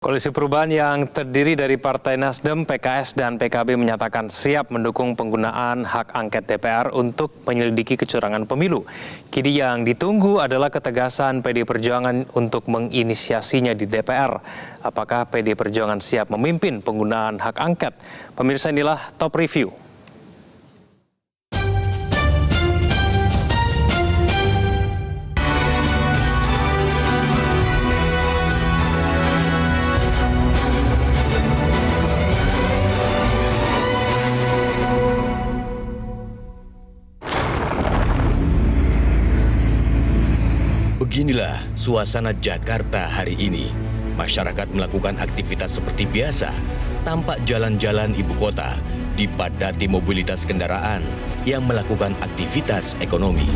Koalisi Perubahan yang terdiri dari Partai Nasdem, PKS, dan PKB menyatakan siap mendukung penggunaan hak angket DPR untuk menyelidiki kecurangan pemilu. Kini yang ditunggu adalah ketegasan PD Perjuangan untuk menginisiasinya di DPR. Apakah PD Perjuangan siap memimpin penggunaan hak angket? Pemirsa, inilah Top Review. Beginilah suasana Jakarta hari ini. Masyarakat melakukan aktivitas seperti biasa. Tampak jalan-jalan ibu kota dipadati mobilitas kendaraan yang melakukan aktivitas ekonomi.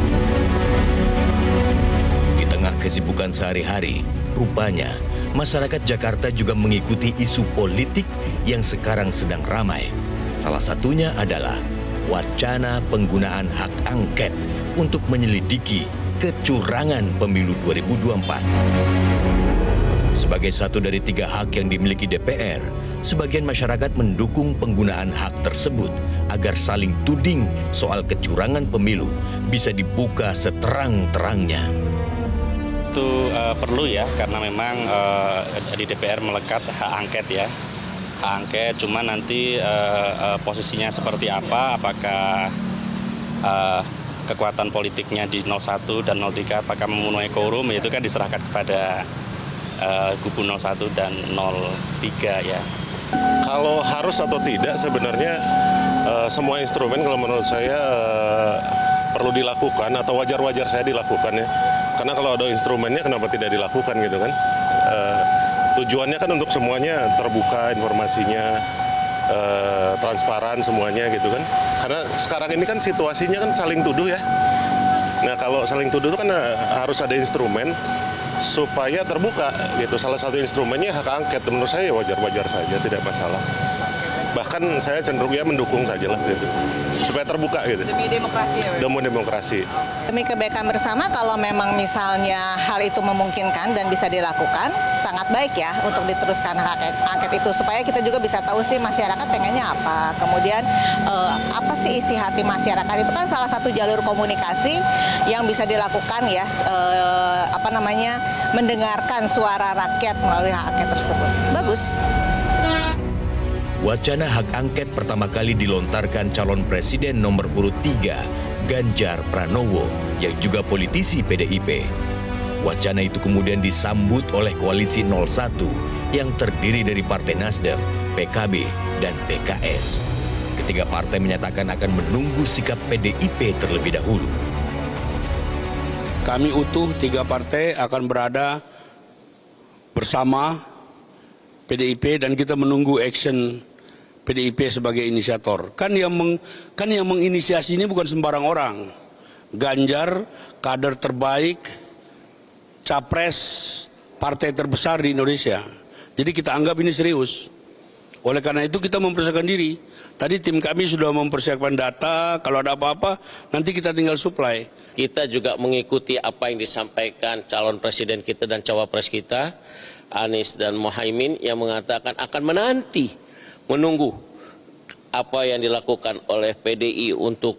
Di tengah kesibukan sehari-hari, rupanya masyarakat Jakarta juga mengikuti isu politik yang sekarang sedang ramai. Salah satunya adalah wacana penggunaan hak angket untuk menyelidiki kecurangan pemilu 2024. Sebagai satu dari 3 hak yang dimiliki DPR, sebagian masyarakat mendukung penggunaan hak tersebut agar saling tuding soal kecurangan pemilu bisa dibuka seterang-terangnya. Itu perlu ya, karena memang di DPR melekat hak angket ya. Hak angket, cuma nanti posisinya seperti apa, apakah kekuatan politiknya di 01 dan 03 apakah memenuhi quorum, itu kan diserahkan kepada kubu 01 dan 03 ya. Kalau harus atau tidak sebenarnya semua instrumen kalau menurut saya perlu dilakukan atau wajar-wajar saya dilakukan ya. Karena kalau ada instrumennya kenapa tidak dilakukan gitu kan. Tujuannya kan untuk semuanya terbuka informasinya, transparan semuanya gitu kan. Karena sekarang ini kan situasinya kan saling tuduh ya. Nah kalau saling tuduh itu kan harus ada instrumen supaya terbuka gitu. Salah satu instrumennya hak angket, menurut saya wajar-wajar saja, tidak masalah. Bahkan saya cenderung ya mendukung saja lah gitu. Supaya terbuka gitu. Demi demokrasi ya? Demi demokrasi. Demi kebaikan bersama, kalau memang misalnya hal itu memungkinkan dan bisa dilakukan, sangat baik ya untuk diteruskan hak angket itu. Supaya kita juga bisa tahu sih masyarakat pengennya apa. Kemudian apa sih isi hati masyarakat, itu kan salah satu jalur komunikasi yang bisa dilakukan ya. Mendengarkan suara rakyat melalui hak angket tersebut. Bagus. Wacana hak angket pertama kali dilontarkan calon presiden nomor urut 3, Ganjar Pranowo, yang juga politisi PDIP. Wacana itu kemudian disambut oleh koalisi 01 yang terdiri dari Partai Nasdem, PKB, dan PKS. Ketiga partai menyatakan akan menunggu sikap PDIP terlebih dahulu. Kami utuh 3 partai akan berada bersama PDIP dan kita menunggu action PDIP sebagai inisiator. Kan yang menginisiasi ini bukan sembarang orang. Ganjar, kader terbaik, capres partai terbesar di Indonesia. Jadi kita anggap ini serius. Oleh karena itu kita mempersiapkan diri. Tadi tim kami sudah mempersiapkan data, kalau ada apa-apa nanti kita tinggal supply. Kita juga mengikuti apa yang disampaikan calon presiden kita dan cawapres kita, Anies dan Muhaimin, yang mengatakan akan menunggu apa yang dilakukan oleh PDI untuk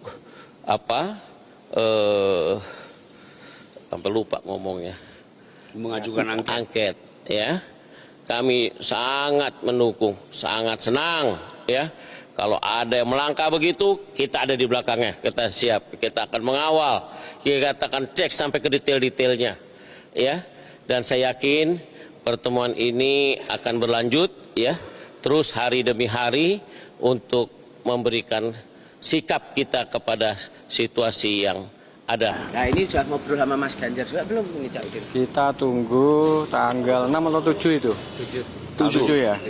sampai lupa ngomongnya, mengajukan angket ya. Kami sangat mendukung, sangat senang ya. Kalau ada yang melangkah begitu, kita ada di belakangnya, kita siap, kita akan mengawal, kita akan cek sampai ke detail-detailnya ya. Dan saya yakin pertemuan ini akan berlanjut ya, terus hari demi hari untuk memberikan sikap kita kepada situasi yang ada. Nah ini sudah ngobrol sama Mas Ganjar juga belum ini Cak Udin? Kita tunggu tanggal 6 atau 7 itu. 7 ya.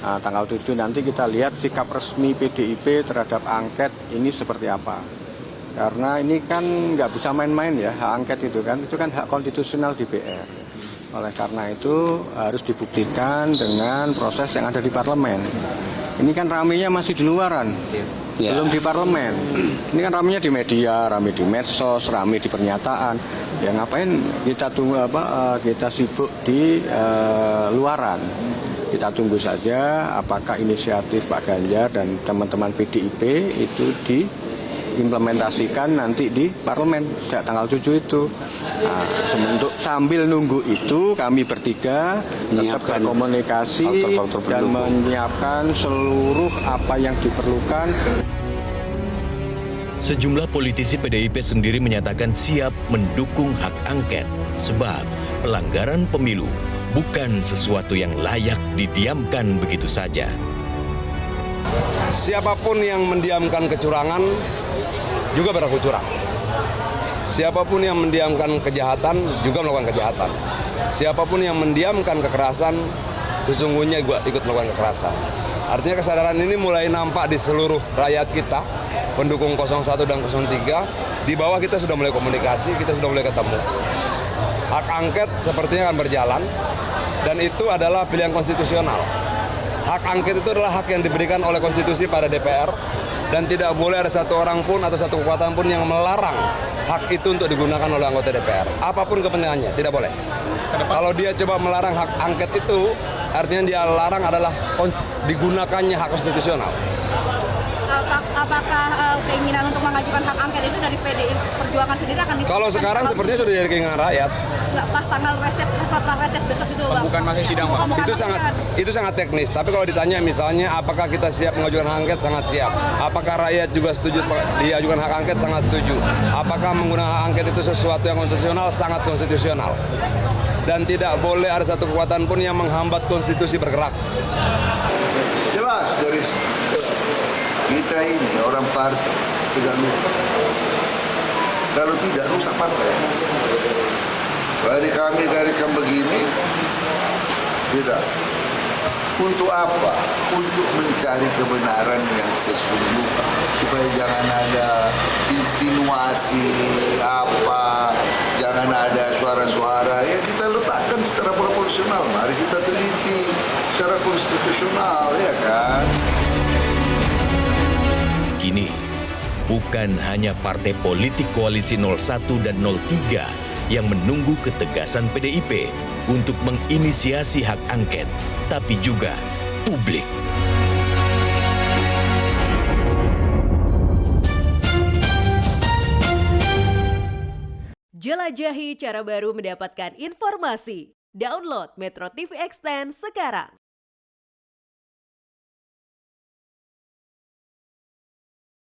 Nah, tanggal 7 nanti kita lihat sikap resmi PDIP terhadap angket ini seperti apa. Karena ini kan nggak bisa main-main ya, hak angket itu kan hak konstitusional DPR. Oleh karena itu harus dibuktikan dengan proses yang ada di parlemen. Ini kan ramenya masih di luaran, belum di parlemen. Ini kan ramenya di media, rame di medsos, rame di pernyataan. Ya ngapain kita tunggu kita sibuk di luaran. Kita tunggu saja apakah inisiatif Pak Ganjar dan teman-teman PDIP itu diimplementasikan nanti di parlemen sejak tanggal 7 itu. Nah, sambil nunggu itu kami bertiga tetap berkomunikasi dan menyiapkan seluruh apa yang diperlukan. Sejumlah politisi PDIP sendiri menyatakan siap mendukung hak angket sebab pelanggaran pemilu bukan sesuatu yang layak didiamkan begitu saja. Siapapun yang mendiamkan kecurangan juga berlaku curang. Siapapun yang mendiamkan kejahatan juga melakukan kejahatan. Siapapun yang mendiamkan kekerasan sesungguhnya juga ikut melakukan kekerasan. Artinya kesadaran ini mulai nampak di seluruh rakyat kita, pendukung 01 dan 03. Di bawah kita sudah mulai komunikasi, kita sudah mulai ketemu. Hak angket sepertinya akan berjalan dan itu adalah pilihan konstitusional. Hak angket itu adalah hak yang diberikan oleh konstitusi pada DPR dan tidak boleh ada satu orang pun atau satu kekuatan pun yang melarang hak itu untuk digunakan oleh anggota DPR. Apapun kepentingannya, tidak boleh. Kalau dia coba melarang hak angket itu, artinya dia larang adalah digunakannya hak konstitusional. Apakah keinginan untuk mengajukan hak angket itu dari PDI Perjuangan sendiri akan disebutkan? Kalau sekarang sepertinya sudah jadi keinginan rakyat. Nggak, pas tanggal reses, setelah reses besok itu, Bang. Bukan masih sidang, Pak. Itu sangat teknis. Tapi kalau ditanya misalnya apakah kita siap mengajukan hak angket, sangat siap. Apakah rakyat juga setuju diajukan hak angket, sangat setuju. Apakah menggunakan hak angket itu sesuatu yang konstitusional, sangat konstitusional. Dan tidak boleh ada satu kekuatan pun yang menghambat konstitusi bergerak. Jelas dari kita ini orang partai tidak lupa. Kalau tidak rusak partai. Hari kami begini tidak. Untuk apa? Untuk mencari kebenaran yang sesungguhnya supaya jangan ada insinuasi apa, jangan ada suara-suara. Ya kita letakkan secara proporsional. Mari kita teliti secara konstitusional, ya kan? Kini, bukan hanya partai politik koalisi 01 dan 03 yang menunggu ketegasan PDIP untuk menginisiasi hak angket, tapi juga publik. Jelajahi cara baru mendapatkan informasi. Download Metro TV Extend sekarang.